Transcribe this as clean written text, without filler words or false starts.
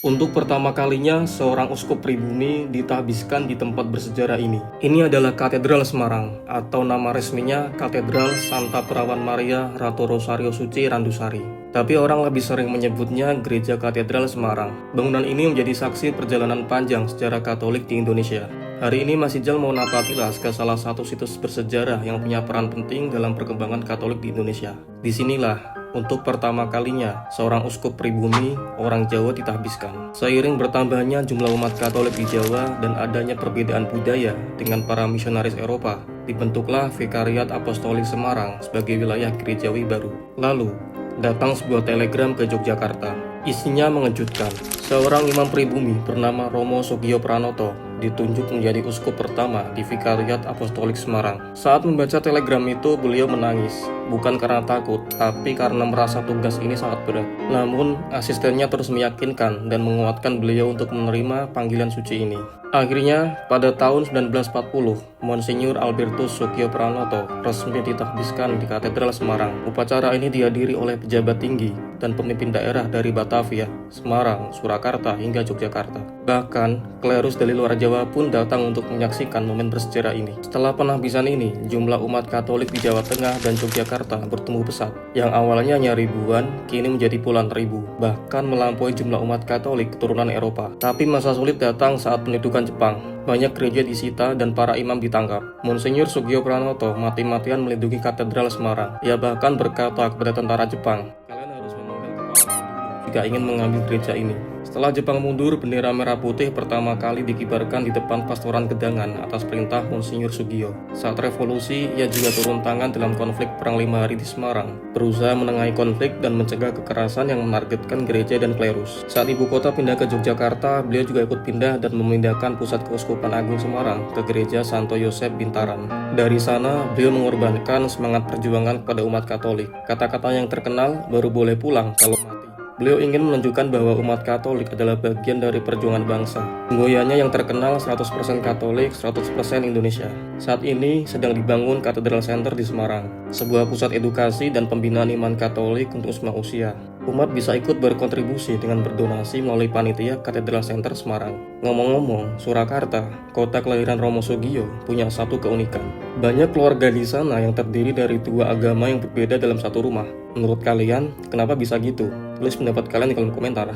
Untuk pertama kalinya, seorang uskup pribumi ditahbiskan di tempat bersejarah ini. Ini adalah Katedral Semarang, atau nama resminya Katedral Santa Perawan Maria Ratu Rosario Suci Randusari. Tapi orang lebih sering menyebutnya Gereja Katedral Semarang. Bangunan ini menjadi saksi perjalanan panjang sejarah Katolik di Indonesia. Hari ini Masijal mau napatilas ke salah satu situs bersejarah yang punya peran penting dalam perkembangan Katolik di Indonesia. Disinilah untuk pertama kalinya, seorang uskup pribumi orang Jawa ditahbiskan. Seiring bertambahnya jumlah umat Katolik di Jawa dan adanya perbedaan budaya dengan para misionaris Eropa, dibentuklah Vikariat Apostolik Semarang sebagai wilayah gerejawi baru. Lalu, datang sebuah telegram ke Yogyakarta. Isinya mengejutkan. Seorang imam pribumi bernama Romo Sugio Pranoto ditunjuk menjadi uskup pertama di Vikariat Apostolik Semarang. Saat membaca telegram itu, beliau menangis. Bukan karena takut, tapi karena merasa tugas ini sangat berat. Namun, asistennya terus meyakinkan dan menguatkan beliau untuk menerima panggilan suci ini. Akhirnya, pada tahun 1940, Monsinyur Albertus Sugio Pranoto resmi ditahbiskan di Katedral Semarang. Upacara ini dihadiri oleh pejabat tinggi dan pemimpin daerah dari Batavia, Semarang, Surakarta, hingga Yogyakarta. Bahkan, klerus dari luar Jawa pun datang untuk menyaksikan momen bersejarah ini. Setelah penahbisan ini, jumlah umat Katolik di Jawa Tengah dan Yogyakarta bertumbuh pesat. Yang awalnya hanya ribuan, kini menjadi puluhan ribu, bahkan melampaui jumlah umat Katolik keturunan Eropa. Tapi masa sulit datang saat pendudukan Jepang. Banyak gereja disita dan para imam ditangkap. Monsinyur Sugio Pranoto mati-matian melindungi Katedral Semarang. Ia bahkan berkata kepada tentara Jepang, "Kalian harus memanggal kepala jika ingin mengambil gereja ini." Setelah Jepang mundur, bendera merah putih pertama kali dikibarkan di depan Pastoran Gedangan atas perintah Monsinyur Sugio. Saat revolusi, ia juga turun tangan dalam konflik Perang 5 Hari di Semarang, berusaha menengahi konflik dan mencegah kekerasan yang menargetkan gereja dan klerus. Saat ibu kota pindah ke Yogyakarta, beliau juga ikut pindah dan memindahkan pusat Keuskupan Agung Semarang ke gereja Santo Yosef Bintaran. Dari sana, beliau mengorbankan semangat perjuangan kepada umat Katolik. Kata-kata yang terkenal, "Baru boleh pulang kalau mati." Beliau ingin menunjukkan bahwa umat Katolik adalah bagian dari perjuangan bangsa. Semboyannya yang terkenal 100% Katolik, 100% Indonesia. Saat ini sedang dibangun Katedral Center di Semarang, sebuah pusat edukasi dan pembinaan iman Katolik untuk semua usia. Umat bisa ikut berkontribusi dengan berdonasi melalui panitia Katedral Center Semarang. Ngomong-ngomong, Surakarta, kota kelahiran Romo Sugio, punya satu keunikan. Banyak keluarga di sana yang terdiri dari dua agama yang berbeda dalam satu rumah. Menurut kalian, kenapa bisa gitu? Tulis pendapat kalian di kolom komentar.